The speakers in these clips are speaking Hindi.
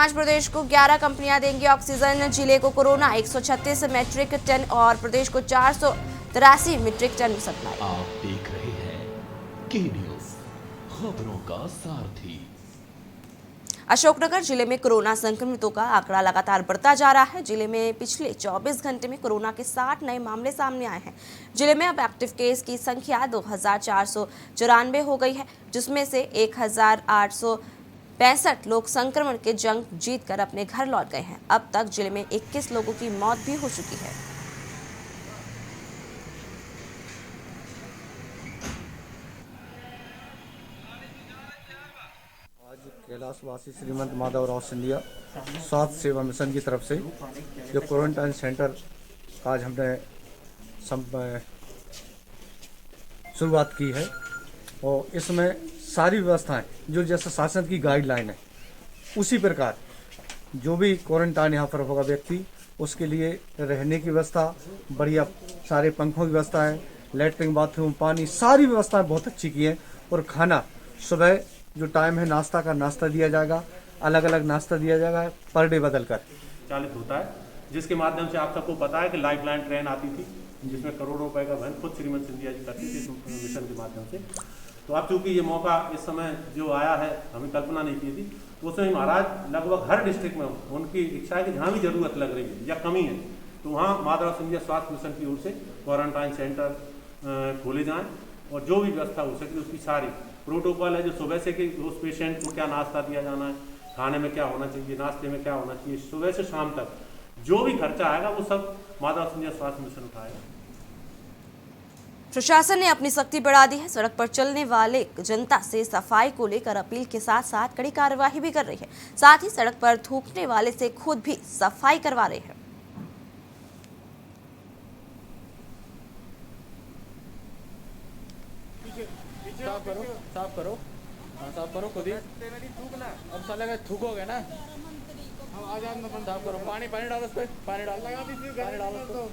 आज प्रदेश को 11 कंपनियां देंगी ऑक्सीजन। जिले को कोरोना 136 मीट्रिक टन और प्रदेश को 483 मीट्रिक टन सप्लाई। आप देख रहे हैं के न्यूज़, खबरों का सारथी। अशोकनगर जिले में कोरोना संक्रमितों का आंकड़ा लगातार बढ़ता जा रहा है। जिले में पिछले 24 घंटे में कोरोना के 60 नए मामले सामने आए हैं। जिले में अब एक्टिव केस की संख्या 2494 हो गई है, जिसमें से 1865 लोग संक्रमण के जंग जीतकर अपने घर लौट गए हैं। अब तक जिले में 21 लोगों की मौत भी हो चुकी है। कैलाशवासी श्रीमंत माधवराव सिंधिया स्वास्थ्य सेवा मिशन की तरफ से जो क्वारंटाइन सेंटर आज हमने शुरुआत की है और इसमें सारी व्यवस्थाएं जो जैसे शासन की गाइडलाइन है उसी प्रकार जो भी क्वारंटाइन यहाँ पर होगा व्यक्ति उसके लिए रहने की व्यवस्था, बढ़िया सारे पंखों की व्यवस्था है, लेटरिन बाथरूम पानी सारी व्यवस्थाएं बहुत अच्छी की हैं। और खाना सुबह जो टाइम है नाश्ता का नाश्ता दिया जाएगा, अलग अलग नाश्ता दिया जाएगा पर डे बदल कर चालित होता है, जिसके माध्यम से आप सबको पता है कि लाइफलाइन ट्रेन आती थी जिसमें करोड़ों रुपए का वहन खुद श्रीमंत सिंधिया जी करती थी इस मिशन के माध्यम से। तो अब चूंकि ये मौका इस समय जो आया है हमें कल्पना नहीं की थी, तो उसमें महाराज लगभग हर डिस्ट्रिक्ट में उनकी इच्छा है कि जहाँ भी जरूरत लग रही है या कमी है तो वहाँ माधवराव सिंधिया स्वास्थ्य मिशन की ओर से क्वारंटाइन सेंटर खोले जाएँ और जो भी व्यवस्था हो सके उसकी सारी प्रोटोकॉल है। जो सुबह से कि उस पेशेंट को क्या नाश्ता दिया जाना है, खाने में क्या होना चाहिए, नाश्ते में क्या होना चाहिए, सुबह से शाम तक जो भी खर्चा आएगा वो सब माधवराव सिंधिया स्वास्थ्य मिशन उठाएगा। प्रशासन ने अपनी सख्ती बढ़ा दी है। सड़क पर चलने वाले जनता से सफाई को लेकर अपील के साथ साथ कड़ी कार्यवाही भी कर रही है। साथ ही सड़क पर थूकने वाले से खुद भी सफाई करवा रहे हैं। साफ करो खुद ही। अब साले का थूकोगे ना, साफ करो। पानी डालो उस पे, पानी डालो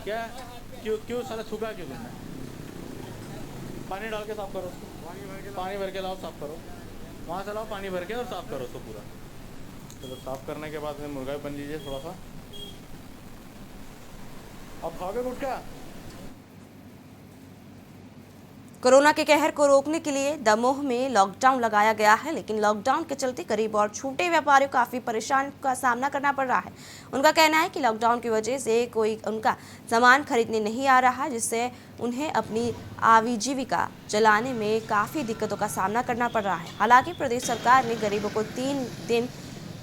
क्या क्यों साला थूका क्यों तुमने? पानी डाल के साफ करो उसको, पानी भर के लाओ साफ करो, वहाँ से लाओ पानी भर के और साफ करो उसको पूरा। चलो साफ करने के बाद में मुर्गा भी बन लीजिए थोड़ा सा। अब खाओगे गुटखा? कोरोना के कहर को रोकने के लिए दमोह में लॉकडाउन लगाया गया है, लेकिन लॉकडाउन के चलते गरीब और छोटे व्यापारियों को काफी परेशानी का सामना करना पड़ रहा है। उनका कहना है कि लॉकडाउन की वजह से कोई उनका सामान खरीदने नहीं आ रहा, जिससे उन्हें अपनी आजीविका चलाने में काफी दिक्कतों का सामना करना पड़ रहा है। हालांकि प्रदेश सरकार ने गरीबों को 3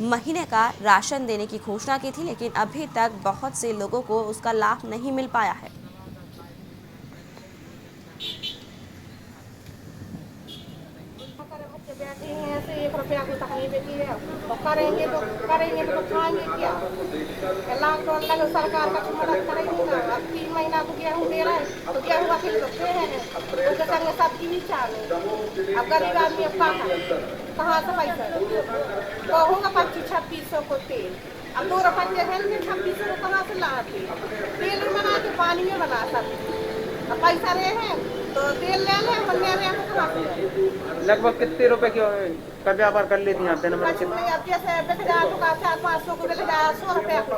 महीने का राशन देने की घोषणा की थी, लेकिन अभी तक बहुत से लोगों को उसका लाभ नहीं मिल पाया है। बैठे हैं ऐसे 1 रुपया की तकलीफ देती है तो करेंगे तो खाएंगे क्या? लॉकडाउन लगे सरकार का मदद करेंगे ना। अब 3 महीना को गेहूँ दे रहे हैं तो गेहूँ का किलो दे हैं उसके संग सब्जी भी चालू। अब गरीब आदमी अब कहाँ से पैसा तो होगा 25-2600 को तेल। अब 2 रुपये है 2600 को कहाँ से लाते? तेल में बना के पानी में बना सब्जी। अब पैसा रहे हैं तो तेल ले लें बनने रहे हैं तो कहाँ से? लगभग कितने रुपए का व्यापार कर लेती हैं आप दिन में? अब जैसे बेच जाए तो 400-500 को बेच जाए 100 रुपया को।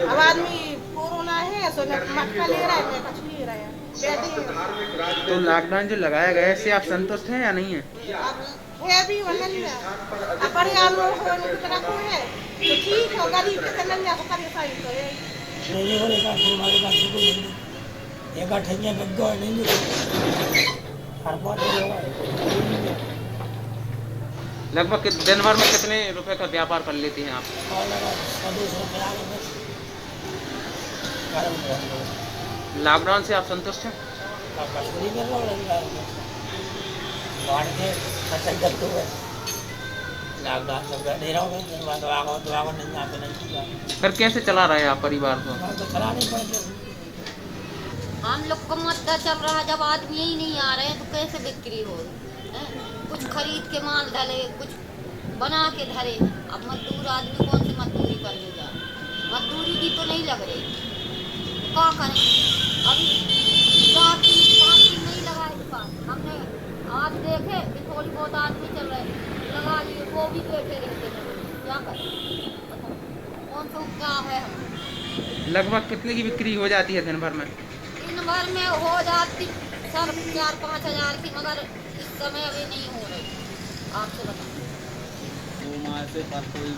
अब आदमी कोरोना है सो मटका ले रहा है, कुछ नहीं रहा है। तो लॉकडाउन जो लगाया गया है इससे आप संतुष्ट हैं या नहीं है? है भी वरना नहीं है। अब बढ़िया लोग हो की तरह को है तो ठीक है, गरीब के तरह नहीं आपको परेशानी तो है नहीं होने का हमारे पास नहीं एक ठैया गग्गा नहीं हर बात लगभग दिन भर में कितने रुपए का व्यापार कर लेती हैं आप? लॉकडाउन से आप संतुष्ट हैं? फिर कैसे चला रहे हैं आप परिवार को? हम लोग को मद्दा चल रहा है, जब आदमी ही नहीं आ रहे हैं तो कैसे बिक्री हो? कुछ खरीद के माल डाले, कुछ बना के धरे। अब मजदूर आदमी कौन से मजदूरी करने जाए? मजदूरी भी तो नहीं लग रही, क्या करें? अभी 4-5 दिन नहीं लगा दुकान हमने, आज देखे कि थोड़ी बहुत आदमी चल रहे हैं। भी बैठे रहते हैं, क्या करें बताओ, कौन सा क्या है हम। लगभग कितने की बिक्री हो जाती है दिन भर में? दिन भर में हो जाती सर 4-5 हज़ार की, मगर इस समय अभी नहीं हो रही, आपसे बताओ। से पर कोई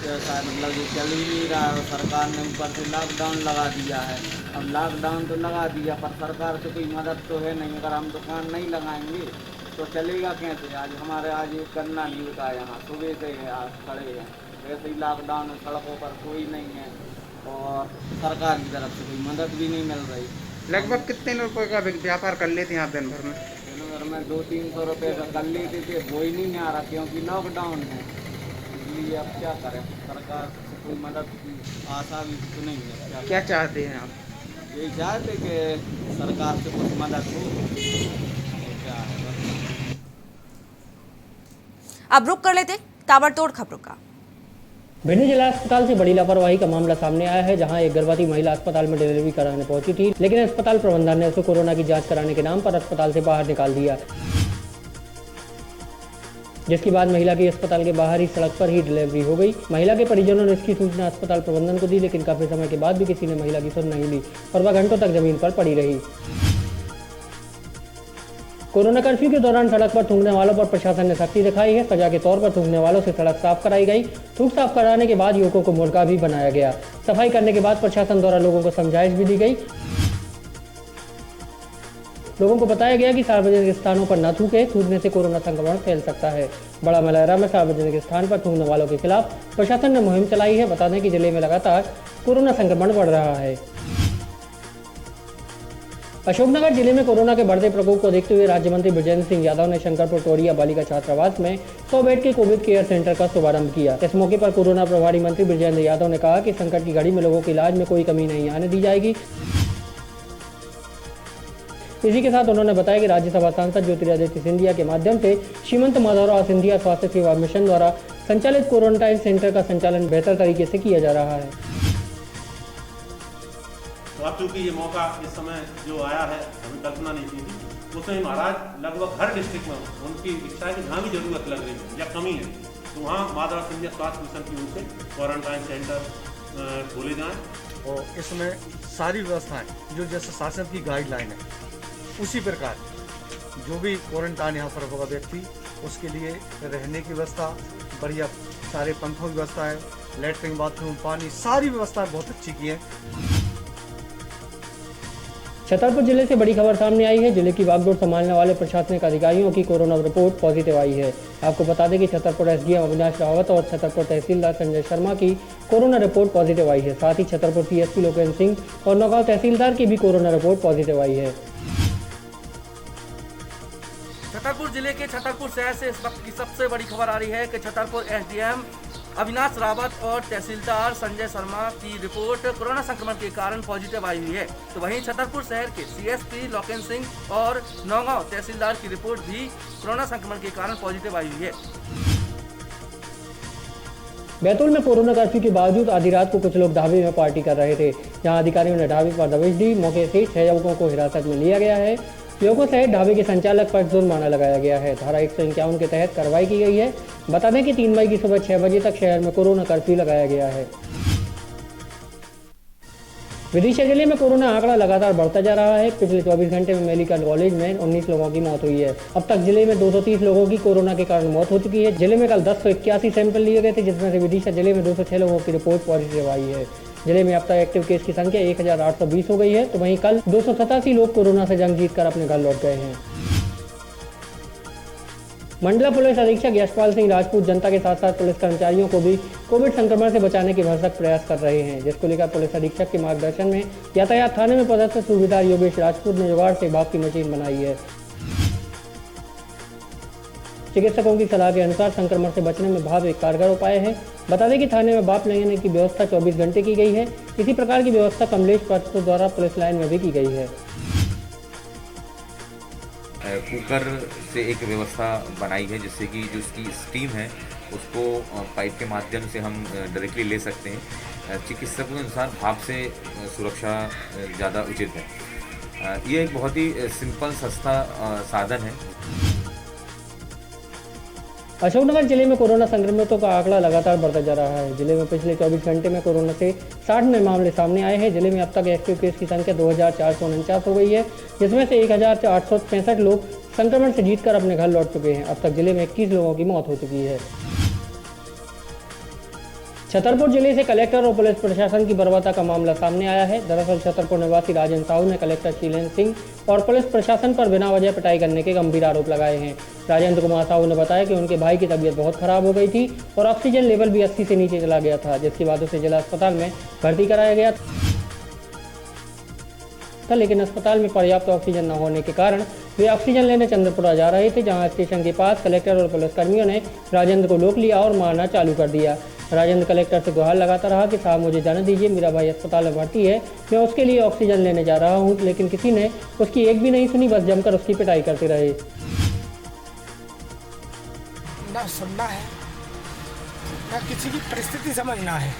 ऐसा मतलब ये चल ही नहीं रहा है, सरकार ने ऊपर से लॉकडाउन लगा दिया है। अब लॉकडाउन तो लगा दिया पर सरकार से कोई मदद तो है नहीं, अगर हम दुकान नहीं लगाएंगे तो चलेगा कैसे। आज हमारे आज एक गन्ना नहीं बिका, यहाँ सुबह से आज खड़े हैं, वैसे ही लॉकडाउन, सड़कों पर कोई नहीं है और सरकार की तरफ से कोई मदद भी नहीं मिल रही। लगभग कितने रुपए का व्यापार कर लेते हैं आप दिन भर में? दिन भर में 200-300 रुपये का कर लेते थे, वो ही नहीं आ रहा क्योंकि लॉकडाउन है, इसलिए अब क्या करें, सरकार से कोई मदद की आशा भी तो नहीं है। क्या चाहते हैं आप? यही चाहते कि सरकार से कुछ मदद हो, तो क्या है। अब रुक कर लेते ताबड़तोड़ खबरों का। भिंड जिला अस्पताल से बड़ी लापरवाही का मामला सामने आया है, जहां एक गर्भवती महिला अस्पताल में डिलीवरी कराने पहुंची थी, लेकिन अस्पताल प्रबंधन ने उसे कोरोना की जांच कराने के नाम पर अस्पताल से बाहर निकाल दिया, जिसके बाद महिला की अस्पताल के बाहर ही सड़क पर ही डिलीवरी हो गई। महिला के परिजनों ने इसकी सूचना अस्पताल प्रबंधन को दी, लेकिन काफी समय के बाद भी किसी ने महिला की सुध नहीं ली और वह घंटों तक जमीन पर पड़ी रही। कोरोना कर्फ्यू के दौरान सड़क पर थूकने वालों पर प्रशासन ने सख्ती दिखाई है। सजा के तौर पर थूकने वालों से सड़क साफ कराई गई। थूक साफ कराने के बाद युवकों को मुर्गा भी बनाया गया। सफाई करने के बाद प्रशासन द्वारा लोगों को समझाइश भी दी गई। लोगों को बताया गया कि सार्वजनिक स्थानों पर न थूके, थूकने से कोरोना संक्रमण फैल सकता है। बड़ा मलहरा में सार्वजनिक स्थान पर थूकने वालों के खिलाफ प्रशासन ने मुहिम चलाई है। बता दें कि जिले में लगातार कोरोना संक्रमण बढ़ रहा है। अशोकनगर जिले में कोरोना के बढ़ते प्रकोप को देखते हुए राज्य मंत्री बृजेंद्र सिंह यादव ने शंकरपुर टोरिया बालिका छात्रावास में 100 बेड के कोविड केयर सेंटर का शुभारंभ किया। इस मौके पर कोरोना प्रभारी मंत्री बृजेंद्र यादव ने कहा कि संकट की घड़ी में लोगों के इलाज में कोई कमी नहीं आने दी जाएगी। इसी के साथ उन्होंने बताया कि राज्यसभा सांसद ज्योतिरादित्य सिंधिया के माध्यम से श्रीमंत माधवराव सिंधिया स्वास्थ्य सेवा मिशन द्वारा संचालित क्वारंटाइन सेंटर का संचालन बेहतर तरीके से किया जा रहा है। तो अब चूँकि ये मौका इस समय जो आया है, हमें कल्पना नहीं की थी, उसमें महाराज लगभग हर डिस्ट्रिक्ट में उनकी इच्छा है कि जहाँ भी जरूरत लग रही है या कमी है तो वहाँ माधवराव सिंधिया स्वास्थ्य मिशन की ओर से क्वारंटाइन सेंटर खोले जाएँ और इसमें सारी व्यवस्थाएं जो जैसे शासन की गाइडलाइन है उसी प्रकार जो भी क्वारंटाइन यहाँ पर होगा व्यक्ति, उसके लिए रहने की व्यवस्था, बढ़िया सारे पंखों की व्यवस्था है, लेटरिन बाथरूम पानी सारी व्यवस्थाएं बहुत अच्छी की है। छतरपुर जिले से बड़ी खबर सामने आई है। जिले की बागडोर संभालने वाले प्रशासनिक अधिकारियों की कोरोना रिपोर्ट पॉजिटिव आई है। आपको बता दें कि छतरपुर एसडीएम अविनाश रावत और छतरपुर तहसीलदार संजय शर्मा की कोरोना रिपोर्ट पॉजिटिव आई है। साथ ही छतरपुर सीएसपी लोकेन्द्र सिंह और नौगांव तहसीलदार की भी कोरोना रिपोर्ट पॉजिटिव आई है। छतरपुर जिले के छतरपुर शहर से इस वक्त की सबसे बड़ी खबर आ रही है कि छतरपुर एसडीएम अविनाश रावत और तहसीलदार संजय शर्मा की रिपोर्ट कोरोना संक्रमण के कारण पॉजिटिव आई हुई है। तो वहीं छतरपुर शहर के सीएसपी लोकेन्द्र सिंह और नौगांव तहसीलदार की रिपोर्ट भी कोरोना संक्रमण के कारण पॉजिटिव आई हुई है। बैतूल में कोरोना कर्फ्यू के बावजूद आधी रात को कुछ लोग ढाबे में पार्टी कर रहे थे, जहां अधिकारियों ने ढाबे पर दबिश दी। मौके से 6 युवकों को हिरासत में लिया गया है। युवकों सहित ढाबे के संचालक पर जुर्माना लगाया गया है। धारा 151 के तहत कार्रवाई की गई है। बता दें कि 3 मई की सुबह 6 बजे तक शहर में कोरोना कर्फ्यू लगाया गया है। विदिशा जिले में कोरोना आंकड़ा लगातार बढ़ता जा रहा है। पिछले 24 घंटे में मेडिकल कॉलेज में 19 लोगों की मौत हुई है। अब तक जिले में 230 लोगों की कोरोना के कारण मौत हो चुकी है। जिले में कल 1081 सैंपल लिए गए थे, जिसमें से विदिशा जिले में 206 लोगों की रिपोर्ट पॉजिटिव आई है। जिले में अब तक एक्टिव केस की संख्या 1820 हो गई है। तो वहीं कल 287 लोग कोरोना से जंग जीतकर अपने घर लौट गए हैं। मंडला पुलिस अधीक्षक यशपाल सिंह राजपूत जनता के साथ साथ पुलिस कर्मचारियों को भी कोविड संक्रमण से बचाने के भरसक प्रयास कर रहे हैं, जिसको लेकर पुलिस अधीक्षक के मार्गदर्शन में यातायात थाने में पदस्थ सूबेदार योगेश राजपूत ने जुगाड़ से भाप की मशीन बनाई है। चिकित्सकों की सलाह के अनुसार संक्रमण से बचने में भाप एक कारगर उपाय है। बता दें कि थाने में भाप लेने की व्यवस्था 24 घंटे की गई है। इसी प्रकार की व्यवस्था कमलेश पात्र द्वारा पुलिस लाइन में भी की गई है। कुकर से एक व्यवस्था बनाई है, जिससे कि जो उसकी स्टीम है उसको पाइप के माध्यम से हम डायरेक्टली ले सकते हैं। चिकित्सकों के अनुसार भाप से सुरक्षा ज़्यादा उचित है। ये एक बहुत ही सिंपल सस्ता साधन है। अशोकनगर जिले में कोरोना संक्रमितों का आंकड़ा लगातार बढ़ता जा रहा है। जिले में पिछले 24 घंटे में कोरोना से 60 नए मामले सामने आए हैं। जिले में अब तक एक्टिव केस की संख्या 2449 हो गई है, जिसमें से 1865 लोग संक्रमण से जीतकर अपने घर लौट चुके हैं। अब तक जिले में 21 लोगों की मौत हो चुकी है। छतरपुर जिले से कलेक्टर और पुलिस प्रशासन की बर्बरता का मामला सामने आया है। दरअसल छतरपुर निवासी राजन साहू ने कलेक्टर शीलेंद्र सिंह और पुलिस प्रशासन पर बिना वजह पिटाई करने के गंभीर आरोप लगाए हैं। राजेंद्र कुमार साहू ने बताया कि उनके भाई की तबीयत बहुत खराब हो गई थी और ऑक्सीजन लेवल भी 80 से नीचे चला गया था, जिसके बाद उसे जिला अस्पताल में भर्ती कराया गया था, लेकिन अस्पताल में पर्याप्त ऑक्सीजन न होने के कारण वे ऑक्सीजन लेने चंद्रपुरा जा रहे थे, जहां स्टेशन के पास कलेक्टर और पुलिसकर्मियों ने राजेंद्र को रोक लिया और मारना चालू कर दिया। राजेंद्र कलेक्टर से गुहार लगाता रहा कि साहब मुझे जाने दीजिए, मेरा भाई अस्पताल में भर्ती है, मैं उसके लिए ऑक्सीजन लेने जा रहा हूं, लेकिन किसी ने उसकी एक भी नहीं सुनी, बस जमकर उसकी पिटाई करते रहे। न सुनना है, न किसी की परिस्थिति समझना है,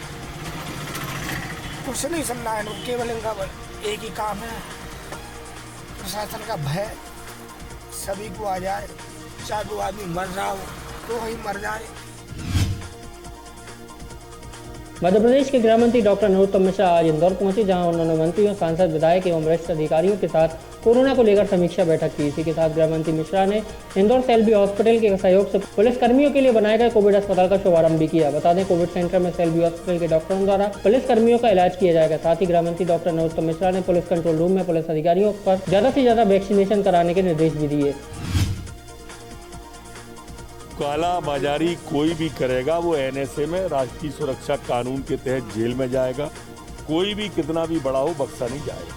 कुछ नहीं सुनना है, केवल इनका एक ही काम है, प्रशासन का भय सभी को आ जाए, चाहे वो आदमी मर रहा हो तो वही मर जाए। मध्य प्रदेश के गृह मंत्री डॉक्टर नरोत्तम मिश्रा आज इंदौर पहुंचे, जहां उन्होंने मंत्रियों, सांसद, विधायक एवं वरिष्ठ अधिकारियों के साथ कोरोना को लेकर समीक्षा बैठक की। इसी के साथ गृह मंत्री मिश्रा ने इंदौर सेल्बी हॉस्पिटल के सहयोग से पुलिस कर्मियों के लिए बनाए गए कोविड अस्पताल का शुभारंभ भी किया। बता दें, कोविड सेंटर में सेल्बी हॉस्पिटल के डॉक्टरों द्वारा पुलिस कर्मियों का इलाज किया जाएगा। साथ ही गृह मंत्री डॉक्टर नरोत्तम मिश्रा ने पुलिस कंट्रोल रूम में पुलिस अधिकारियों पर ज्यादा से ज्यादा वैक्सीनेशन कराने के निर्देश भी दिए। काला बाजारी कोई भी करेगा वो एनएसए में राष्ट्रीय सुरक्षा कानून के तहत जेल में जाएगा। कोई भी कितना भी बड़ा हो बख्शा नहीं जाएगा।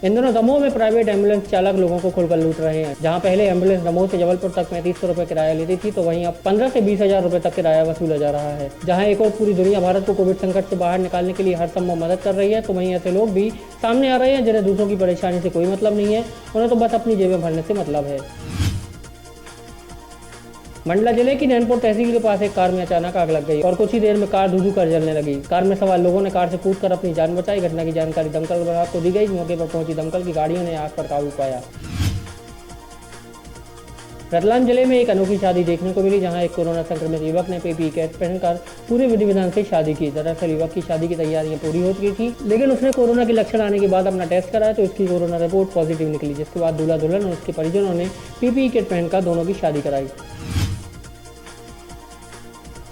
इन दिनों दमोह में प्राइवेट एम्बुलेंस चालक लोगों को खुलकर लूट रहे हैं। जहां पहले एम्बुलेंस दमोह से जबलपुर तक 3500 रुपए किराया लेती थी, तो वहीं अब 15 से 20 हजार रुपए तक किराया वसूला जा रहा है। जहां एक और पूरी दुनिया भारत को कोविड संकट से बाहर निकालने के लिए हर संभव मदद कर रही है, तो वहीं ऐसे लोग भी सामने आ रहे हैं जिन्हें दूसरों की परेशानी से कोई मतलब नहीं है, उन्हें तो बस अपनी जेबें भरने से मतलब है। मंडला जिले की नैनपुर तहसील के पास एक कार में अचानक आग लग गई और कुछ ही देर में कार धुआं कर जलने लगी। कार में सवार लोगों ने कार से कूदकर अपनी जान बचाई। घटना की जानकारी दमकल विभाग को दी गई। मौके पर पहुंची दमकल की गाड़ियों ने आग पर काबू पाया। रतलाम जिले में एक अनोखी शादी देखने को मिली, जहां एक कोरोना संक्रमित युवक ने पीपीई किट पहनकर पूरे विधि विधान से शादी की। दरअसल युवक की शादी की तैयारियां पूरी हो चुकी थी, लेकिन उसने कोरोना के लक्षण आने के बाद अपना टेस्ट कराया तो उसकी कोरोना रिपोर्ट पॉजिटिव निकली, जिसके बाद दूल्हा दुल्हन और उसके परिजनों ने पीपीई किट पहनकर दोनों की शादी कराई।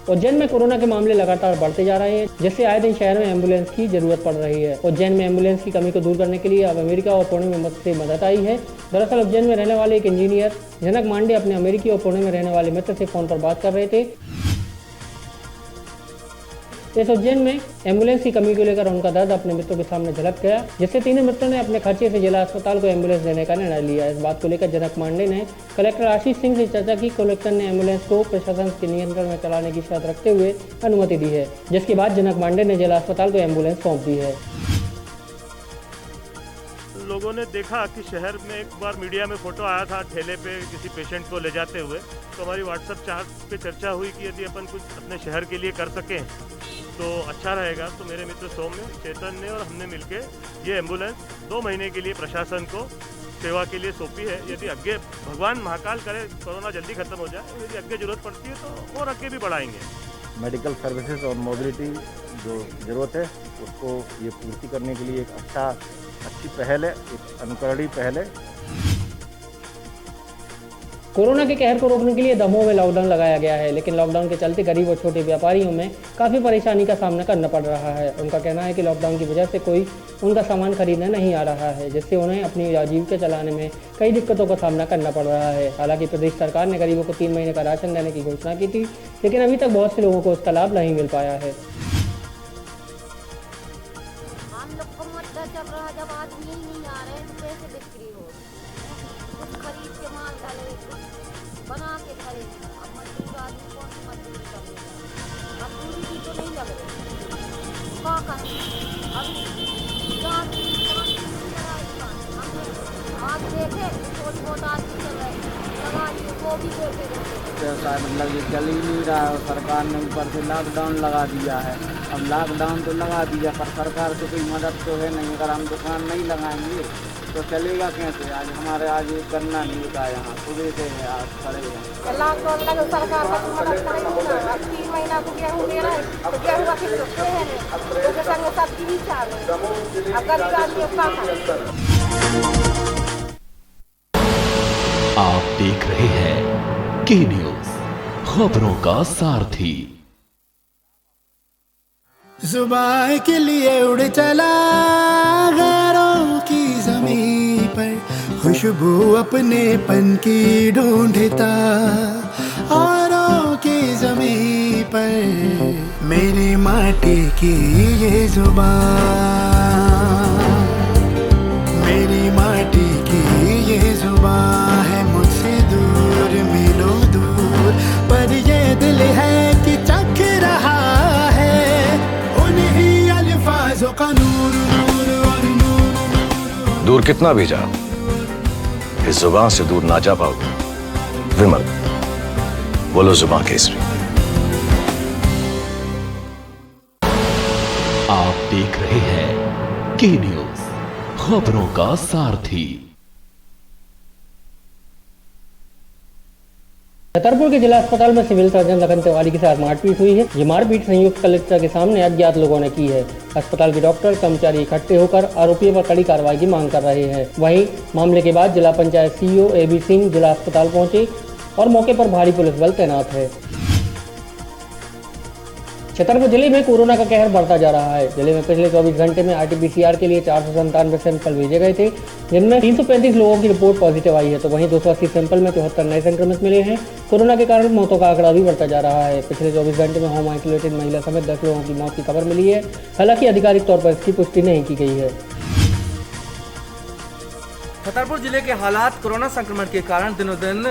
उज्जैन में कोरोना के मामले लगातार बढ़ते जा रहे हैं, जिससे आए दिन शहर में एम्बुलेंस की जरूरत पड़ रही है। उज्जैन में एम्बुलेंस की कमी को दूर करने के लिए अब अमेरिका और पुणे में से मदद आई है। दरअसल उज्जैन में रहने वाले एक इंजीनियर जनक मांडे अपने अमेरिकी और पुणे में रहने वाले मित्र से फोन पर बात कर रहे थे। इस उज्जैन में एम्बुलेंस की कमी को लेकर उनका दर्द अपने मित्रों के सामने झलक गया, जिससे तीनों मित्रों ने अपने खर्चे से जिला अस्पताल को एम्बुलेंस देने का निर्णय लिया। इस बात को लेकर जनक मांडे ने कलेक्टर आशीष सिंह से चर्चा की। कलेक्टर ने एम्बुलेंस को प्रशासन के नियंत्रण में चलाने की शर्त रखते हुए अनुमति दी है, जिसके बाद जनक मांडे ने जिला अस्पताल को एम्बुलेंस सौंप दी है। लोगों ने देखा कि शहर में एक बार मीडिया में फोटो आया था ठेले पे किसी पेशेंट को ले जाते हुए, तो हमारी व्हाट्सएप चैट पे चर्चा हुई कि यदि अपन कुछ अपने शहर के लिए कर सकें तो अच्छा रहेगा। तो मेरे मित्र सौम्य, चेतन ने और हमने मिलके ये एम्बुलेंस 2 महीने के लिए प्रशासन को सेवा के लिए सौंपी है। यदि आगे भगवान महाकाल करे कोरोना जल्दी खत्म हो जाए, यदि आगे जरूरत पड़ती है तो और आगे भी बढ़ाएंगे। मेडिकल सर्विसेज और मोबिलिटी जो ज़रूरत है उसको ये पूर्ति करने के लिए एक अच्छी पहल है, एक अनुकरणीय पहल है। कोरोना के कहर को रोकने के लिए दमोह में लॉकडाउन लगाया गया है, लेकिन लॉकडाउन के चलते गरीब और छोटे व्यापारियों में काफ़ी परेशानी का सामना करना पड़ रहा है। उनका कहना है कि लॉकडाउन की वजह से कोई उनका सामान खरीदने नहीं आ रहा है, जिससे उन्हें अपनी आजीविका चलाने में कई दिक्कतों का सामना करना पड़ रहा है। हालांकि प्रदेश सरकार ने गरीबों को 3 महीने का राशन देने की घोषणा की थी, लेकिन अभी तक बहुत से लोगों को उसका लाभ नहीं मिल पाया है। हम लोग को मुद्दा चल रहा, जब आदमी ही नहीं आ रहे तो कैसे बिक्री हो? कुछ खरीद के माल डाले, बना के खड़े। अब मजदूर आदमी कौन सी मजदूरी करेगा? मजदूरी भी तो नहीं लग रही, क्या करें? अभी हमने आज देखे थोड़ी बहुत आदमी चल रहे, लगा लिए वो भी देखे। व्यवसाय मतलब ये चल ही नहीं रहा है। सरकार ने ऊपर से लॉकडाउन लगा दिया है। अब लॉकडाउन तो लगा दिया पर सरकार से कोई मदद तो है नहीं। अगर हम दुकान नहीं लगाएंगे तो चलेगा कैसे? आज हमारे आज गन्ना नहीं बिका यहाँ, सुबह से है आज खड़े हैं। लॉकडाउन लगे सरकार का मदद करेगी ना। अब 3 महीना को गेहूँ दे रहे हैं तो गेहूँ का फिर सकते हैं नहीं, तो संग सब्जी भी चालू। अब गरीब आदमी का आप देख रहे हैं के न्यूज, खबरों का सारथी। जुबान के लिए उड़ चला गैरों की ज़मीं पर, खुशबू अपने पन की ढूंढता औरों की ज़मीं पर। मेरी माटी की ये जुबान, मेरी माटी की ये जुबान है मुझसे दूर मीलों दूर, पर ये दिल है कि चख रहा है उन्हीं अल्फाजों का नूर नूर और नूर। दूर कितना भी जा, इस जुबान से दूर ना जा पाओगे। विमल, बोलो जुबान केसरी। आप देख रहे हैं के न्यूज, खबरों का सारथी। छतरपुर के जिला अस्पताल में सिविल सर्जन लखन तिवारी के साथ मारपीट हुई है। ये मारपीट संयुक्त कलेक्टर के सामने अज्ञात लोगों ने की है। अस्पताल के डॉक्टर कर्मचारी इकट्ठे होकर आरोपियों पर कड़ी कार्रवाई की मांग कर रहे हैं। वहीं मामले के बाद जिला पंचायत सीईओ AB सिंह जिला अस्पताल पहुंचे और मौके पर भारी पुलिस बल तैनात है। छतरपुर जिले में कोरोना का कहर बढ़ता जा रहा है। जिले में पिछले 24 घंटे में RT-PCR के लिए 497 सैंपल भेजे गए थे, जिनमें 335 लोगों की रिपोर्ट पॉजिटिव आई है, तो वहीं 280 सैंपल में 74 नए संक्रमित मिले हैं। कोरोना के कारण मौतों का आंकड़ा भी बढ़ता जा रहा है। पिछले 24 घंटे में होम आइसोलेटेड महिला समेत 10 लोगों की मौत की खबर मिली है। हालांकि आधिकारिक तौर पर इसकी पुष्टि नहीं की गई है। छतरपुर जिले के हालात कोरोना संक्रमण के कारण दिनों दिन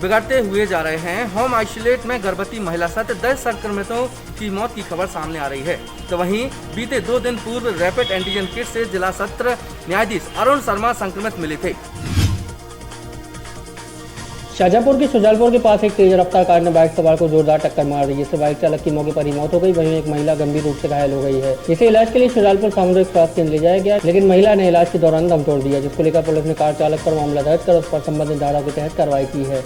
बिगड़ते हुए जा रहे हैं। होम आइसोलेट में गर्भवती महिला सहित 10 संक्रमितों की मौत की खबर सामने आ रही है, तो वहीं बीते 2 दिन पूर्व रैपिड एंटीजन किट से जिला सत्र न्यायाधीश अरुण शर्मा संक्रमित मिले थे। शाजापुर के सुजालपुर के पास एक तेज रफ्तार कार ने बाइक सवार को जोरदार टक्कर मार दी, जिससे बाइक चालक की मौके पर ही मौत हो गई। वहीं एक महिला गंभीर रूप से घायल हो गई है। इसे इलाज के लिए सुजालपुर सामुदायिक स्वास्थ्य केंद्र ले जाया गया, लेकिन महिला ने इलाज के दौरान दम तोड़ दिया, जिसको लेकर पुलिस ने कार चालक पर मामला दर्ज कर उस पर संबंधित धारा के तहत कार्रवाई की है।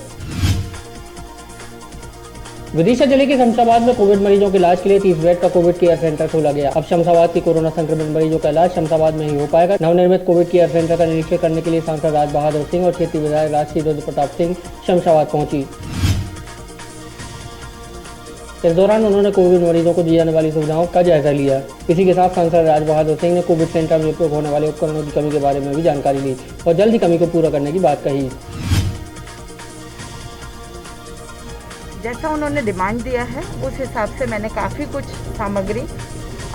विदिशा जिले के शमशाबाद में कोविड मरीजों के इलाज के लिए 30 बेड का कोविड केयर सेंटर खोला गया। अब शमशाबाद के कोरोना संक्रमित मरीजों का इलाज शमशाबाद में ही हो पाएगा। नवनिर्मित कोविड केयर सेंटर का निरीक्षण करने के लिए सांसद राज बहादुर सिंह और क्षेत्रीय विधायक राजश्री रुद्र प्रताप सिंह शमशाबाद पहुंची। इस दौरान उन्होंने कोविड मरीजों को दी जाने वाली सुविधाओं का जायजा लिया। इसी के साथ सांसद राज बहादुर सिंह ने कोविड सेंटर में उपयोग होने वाले उपकरणों की कमी के बारे में भी जानकारी ली और जल्द ही कमी को पूरा करने की बात कही। जैसा उन्होंने डिमांड दिया है उस हिसाब से मैंने काफ़ी कुछ सामग्री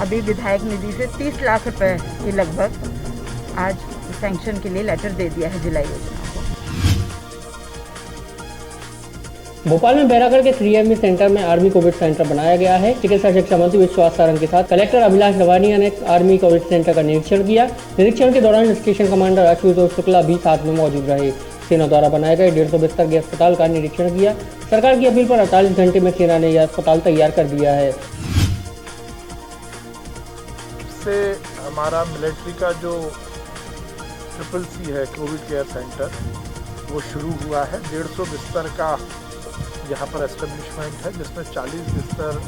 अभी विधायक निधि से 30 लाख रुपए के लगभग आज सैंक्शन के लिए लेटर दे दिया है जिला योजना को। भोपाल में बैरागढ़ के 3ME सेंटर में आर्मी कोविड सेंटर बनाया गया है। चिकित्सा शिक्षा मंत्री विश्वास सारंग के साथ कलेक्टर अभिलाष लवानिया ने आर्मी कोविड सेंटर का निरीक्षण किया। निरीक्षण के दौरान स्टेशन कमांडर आशुतोष शुक्ला भी साथ में मौजूद रहे। सेना द्वारा बनाए गए 150 बिस्तर के अस्पताल का निरीक्षण किया। सरकार की अपील पर 48 घंटे में सेना ने यह अस्पताल तैयार कर दिया है। से हमारा मिलिट्री का जो CCC है कोविड केयर सेंटर वो शुरू हुआ है। 150 बिस्तर का यहाँ पर एस्टेब्लिशमेंट है, जिसमें 40 बिस्तर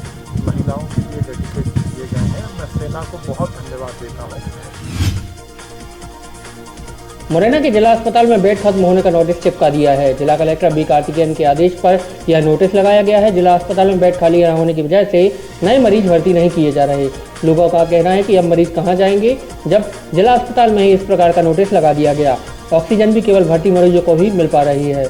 महिलाओं के लिए डेडिकेट किए गए हैं। मैं सेना को बहुत धन्यवाद देता हूँ। मुरैना के जिला अस्पताल में बेड खत्म होने का नोटिस चिपका दिया है। जिला कलेक्टर B कार्तिकेयन के आदेश पर यह नोटिस लगाया गया है। जिला अस्पताल में बेड खाली न होने की वजह से नए मरीज भर्ती नहीं किए जा रहे। लोगों का कहना है कि अब मरीज कहां जाएंगे, जब जिला अस्पताल में ही इस प्रकार का नोटिस लगा दिया गया। ऑक्सीजन भी केवल भर्ती मरीजों को ही मिल पा रही है।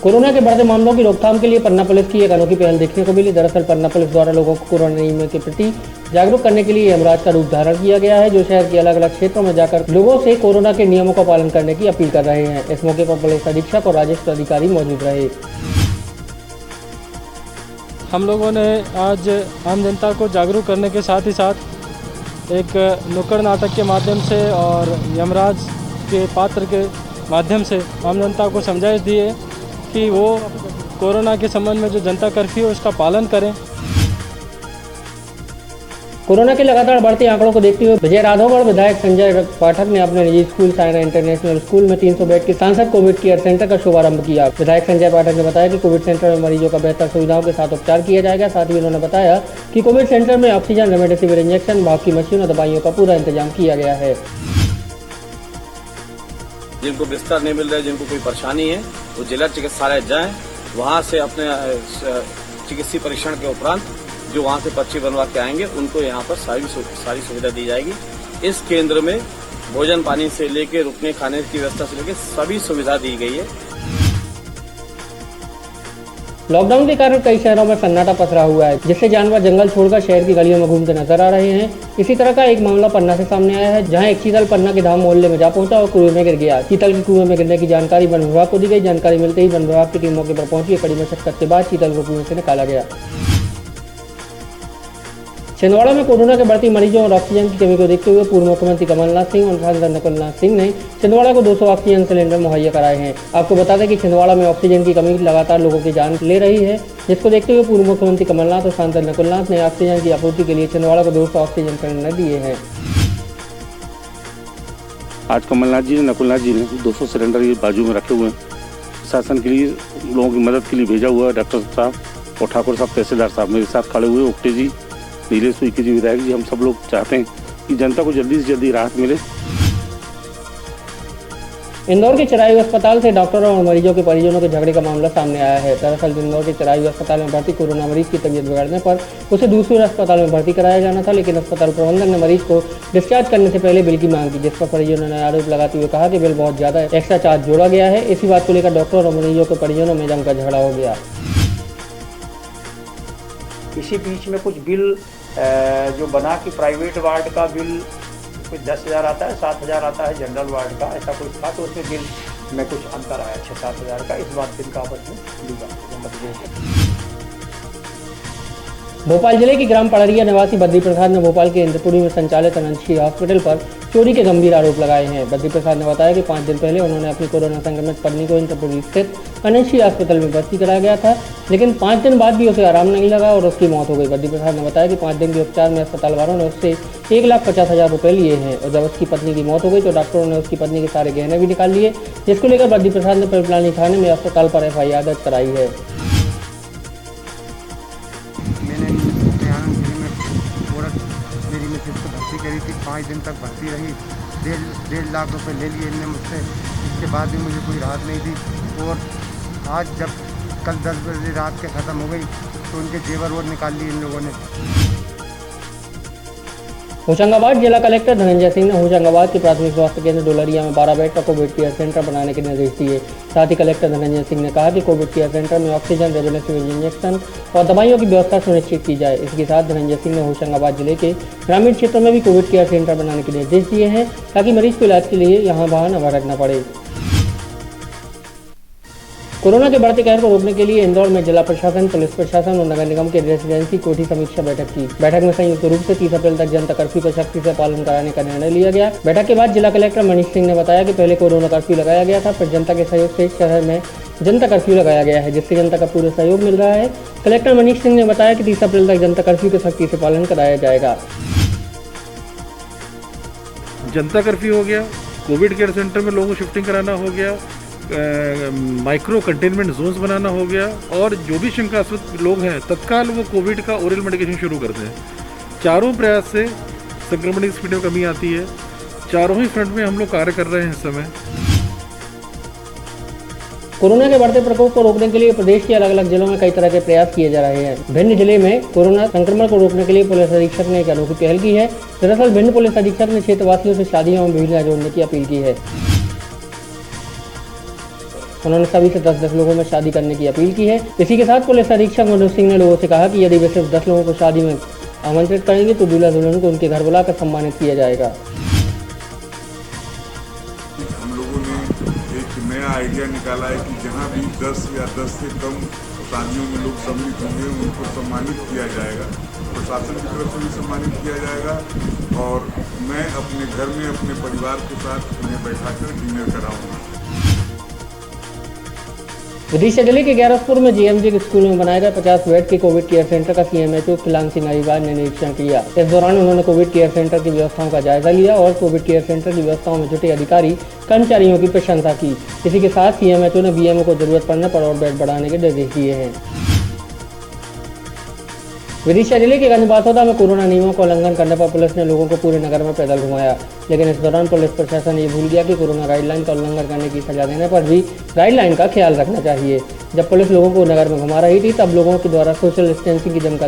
कोरोना के बढ़ते मामलों की रोकथाम के लिए पन्ना पुलिस की एक अनोखी पहल देखने को मिली। दरअसल पन्ना पुलिस द्वारा लोगों को कोरोना नियमों के प्रति जागरूक करने के लिए यमराज का रूप धारण किया गया है, जो शहर के अलग अलग क्षेत्रों में जाकर लोगों से कोरोना के नियमों का पालन करने की अपील कर रहे हैं। इस मौके पर पुलिस अधीक्षक और राजस्व अधिकारी मौजूद रहे। हम लोगों ने आज आम जनता को जागरूक करने के साथ ही साथ एक नुक्कड़ नाटक के माध्यम से और यमराज के पात्र के माध्यम से आम जनता को समझाइश दी है कि वो कोरोना के संबंध में जो जनता कर्फ्यू है उसका पालन करें। कोरोना के लगातार बढ़ते आंकड़ों को देखते हुए विजय राघवगढ़ विधायक संजय पाठक ने अपने निजी स्कूल सायरा इंटरनेशनल स्कूल में 300 बेड के सांसद कोविड केयर सेंटर का शुभारंभ किया। विधायक संजय पाठक ने बताया कि कोविड सेंटर में मरीजों का बेहतर सुविधाओं के साथ उपचार किया जाएगा। साथ ही उन्होंने बताया कि कोविड सेंटर में ऑक्सीजन, रेमडेसिविर इंजेक्शन, भाप की मशीन और दवाइयों का पूरा इंतजाम किया गया है। जिनको बिस्तर नहीं मिल रहा है, जिनको कोई परेशानी है, वो जिला चिकित्सालय जाएं, वहाँ से अपने चिकित्सीय परीक्षण के उपरांत जो वहाँ से पर्ची बनवा के आएंगे उनको यहाँ पर सारी सुविधा दी जाएगी। इस केंद्र में भोजन पानी से लेके रुकने खाने की व्यवस्था से लेके सभी सुविधा दी गई है। लॉकडाउन के कारण कई शहरों में सन्नाटा पसरा हुआ है, जिससे जानवर जंगल छोड़कर शहर की गलियों में घूमते नजर आ रहे हैं। इसी तरह का एक मामला पन्ना से सामने आया है, जहां एक चीतल पन्ना के धाम मोहल्ले में जा पहुंचा और कुएं में गिर गया। चीतल के कुएं में गिरने की जानकारी वन विभाग को दी गई। जानकारी मिलते ही वन विभाग की टीम मौके पर पहुंची। कड़ी मशक्कत के बाद चीतल को कुएं से निकाला गया। छिंदवाड़ा में कोरोना के बढ़ती मरीजों और ऑक्सीजन की कमी को देखते हुए पूर्व मुख्यमंत्री कमलनाथ सिंह और सांसद नकुलनाथ सिंह ने छिंदवाड़ा को 200 ऑक्सीजन सिलेंडर मुहैया कराए हैं। आपको बता दें कि छिंदवाड़ा में ऑक्सीजन की कमी लगातार लोगों की जान ले रही है, जिसको देखते हुए पूर्व मुख्यमंत्री कमलनाथ और सांसद नकुलनाथ ने ऑक्सीजन की आपूर्ति के लिए छिंदवाड़ा को 200 ऑक्सीजन सिलेंडर दिए हैं। आज कमलनाथ जी ने, नकुलनाथ जी ने 200 सिलेंडर ये बाजू में रखे हुए हैं। शासन के लिए लोगों की मदद के लिए भेजा हुआ है। डॉक्टर साहब और ठाकुर साहब, तहसीलदार साहब मेरे साथ खड़े हुए, उक्टे जी, नीलेश उइके जी, विधायक जी, हम सब लोग चाहते हैं कि जनता को जल्दी से जल्दी राहत मिले। इंदौर के चिरायू अस्पताल से डॉक्टरों और मरीजों के परिजनों के झगड़े का मामला सामने आया है। दरअसल इंदौर के चिरायू अस्पताल में भर्ती कोरोना मरीज की तबीयत बिगड़ने पर उसे दूसरे अस्पताल में भर्ती कराया जाना था, लेकिन अस्पताल प्रबंधन ने मरीज को डिस्चार्ज करने से पहले बिल की मांग की, जिस पर परिजनों ने आरोप लगाते हुए कहा कि बिल बहुत ज्यादा एक्स्ट्रा चार्ज जोड़ा गया है। इसी बात को लेकर डॉक्टर और मरीजों के परिजनों में जमकर झगड़ा हो गया। इसी बीच में कुछ बिल जो बना कि प्राइवेट वार्ड का बिल कुछ 10,000 आता है, 7,000 आता है जनरल वार्ड का, ऐसा कुछ था। तो उसमें बिल में कुछ अंतर आया 6-7 हज़ार का। इस बात का आपस में मतभेद। भोपाल जिले के ग्राम पड़रिया निवासी बद्री प्रसाद ने भोपाल के इंद्रपुरी में संचालित अनंतश्री हॉस्पिटल पर चोरी के गंभीर आरोप लगाए हैं। बद्री प्रसाद ने बताया कि 5 दिन पहले उन्होंने अपनी कोरोना संक्रमित पत्नी को इंद्रपुरी स्थित अनंतश्री अस्पताल में भर्ती कराया गया था, लेकिन 5 दिन बाद भी उसे आराम नहीं लगा और उसकी मौत हो गई। बद्री प्रसाद ने बताया कि 5 दिन के उपचार में अस्पताल वालों ने उससे 1,50,000 रुपये लिए हैं और जब उसकी पत्नी की मौत हो गई तो डॉक्टरों ने उसकी पत्नी के सारे गहने भी निकाल लिए, जिसको लेकर बद्री प्रसाद ने पिपलानी थाने में अस्पताल पर FIR दर्ज कराई है। करी थी, 5 दिन तक भर्ती रही, 1.5 लाख रुपए ले लिए इनने मुझसे। इसके बाद भी मुझे कोई राहत नहीं दी और आज जब कल 10 बजे रात के ख़त्म हो गई तो उनके जेवर वो निकाल लिए इन लोगों ने। होशंगाबाद जिला कलेक्टर धनंजय सिंह ने होशंगाबाद के प्राथमिक स्वास्थ्य केंद्र डोलरिया में 12 बेड का कोविड केयर सेंटर बनाने के निर्देश दिए। साथ ही कलेक्टर धनंजय सिंह ने कहा कि कोविड केयर सेंटर में ऑक्सीजन, रेमडेसिविर इंजेक्शन और दवाइयों की व्यवस्था सुनिश्चित की जाए। इसके साथ धनंजय सिंह ने होशंगाबाद जिले के ग्रामीण क्षेत्रों में भी कोविड केयर सेंटर बनाने के निर्देश दिए हैं, ताकि मरीज को इलाज के लिए यहाँ वहाँ न भटकना पड़े। कोरोना के बढ़ते कहर को रोकने के लिए इंदौर में जिला प्रशासन, पुलिस प्रशासन और नगर निगम के रेजिडेंसी कोठी समीक्षा बैठक की। बैठक में संयुक्त रूप से 30 अप्रैल तक जनता कर्फ्यू का सख्ती से पालन कराने का निर्णय लिया गया। बैठक के बाद जिला कलेक्टर मनीष सिंह ने बताया कि पहले कोरोना कर्फ्यू लगाया गया था, फिर जनता के सहयोग से शहर में जनता कर्फ्यू लगाया गया है, जिससे जनता का पूरा सहयोग मिल रहा है। कलेक्टर मनीष सिंह ने बताया कि 30 अप्रैल तक जनता कर्फ्यू के सख्ती से पालन कराया जाएगा। जनता कर्फ्यू हो गया, कोविड केयर सेंटर में लोगों को शिफ्टिंग कराना हो गया, माइक्रो कंटेनमेंट जोन्स बनाना हो गया और जो भी शंकास्पद लोग हैं तत्काल वो कोविड का ओरल मेडिकेशन शुरू करते हैं। चारों प्रयास से संक्रमण की स्पीड में कमी आती है। चारों ही फ्रंट में हम लोग कार्य कर रहे हैं इस समय। कोरोना के बढ़ते प्रकोप को रोकने के लिए प्रदेश के अलग अलग जिलों में कई तरह के प्रयास किए जा रहे हैं। भिंड जिले में कोरोना संक्रमण को रोकने के लिए पुलिस अधीक्षक ने एक अनोखी पहल की है। दरअसल भिंड पुलिस अधीक्षक ने क्षेत्रवासियों से शादियों में भीड़ न जोड़ने की अपील की है। उन्होंने सभी से 10-10 लोगों में शादी करने की अपील की है। इसी के साथ पुलिस अधीक्षक मनोज सिंह ने लोगों से कहा कि यदि वे सिर्फ 10 लोगों को शादी में आमंत्रित करेंगे तो दूल्हा दुल्हन को उनके घर बुलाकर सम्मानित किया जाएगा। हम लोगों ने एक नया आइडिया निकाला है कि जहां भी 10 या 10 से कम शादियों में लोग सम्मिलित होंगे उनको सम्मानित किया जाएगा, प्रशासन की तरफ से भी सम्मानित किया जाएगा और मैं अपने घर में अपने परिवार के साथ उन्हें बैठाकर डिनर कराऊंगा। विदिशा जिले के ग्यारसपुर में जीएमजी स्कूल में बनाए गए 50 बेड के कोविड केयर सेंटर का सीएमएचओ खिलांग सिंह अलीवाल ने निरीक्षण किया। इस दौरान उन्होंने कोविड केयर सेंटर की व्यवस्थाओं का जायजा लिया और कोविड केयर सेंटर की व्यवस्थाओं में जुटे अधिकारी कर्मचारियों की प्रशंसा की। इसी के साथ सीएमएचओ ने बीएमओ को जरूरत पड़ने पर और बेड बढ़ाने के निर्देश दिए हैं। विदिशा जिले के गंजबासौदा में कोरोना नियमों का उल्लंघन करने पर पुलिस ने लोगों को पूरे नगर में पैदल घुमाया, लेकिन इस दौरान पुलिस प्रशासन ये भूल गया कि कोरोना गाइडलाइन का उल्लंघन करने की सजा देने पर भी गाइडलाइन का ख्याल रखना चाहिए। जब पुलिस लोगों को नगर में घुमा रही थी तब लोगों के द्वारा सोशल डिस्टेंसिंग की जमकर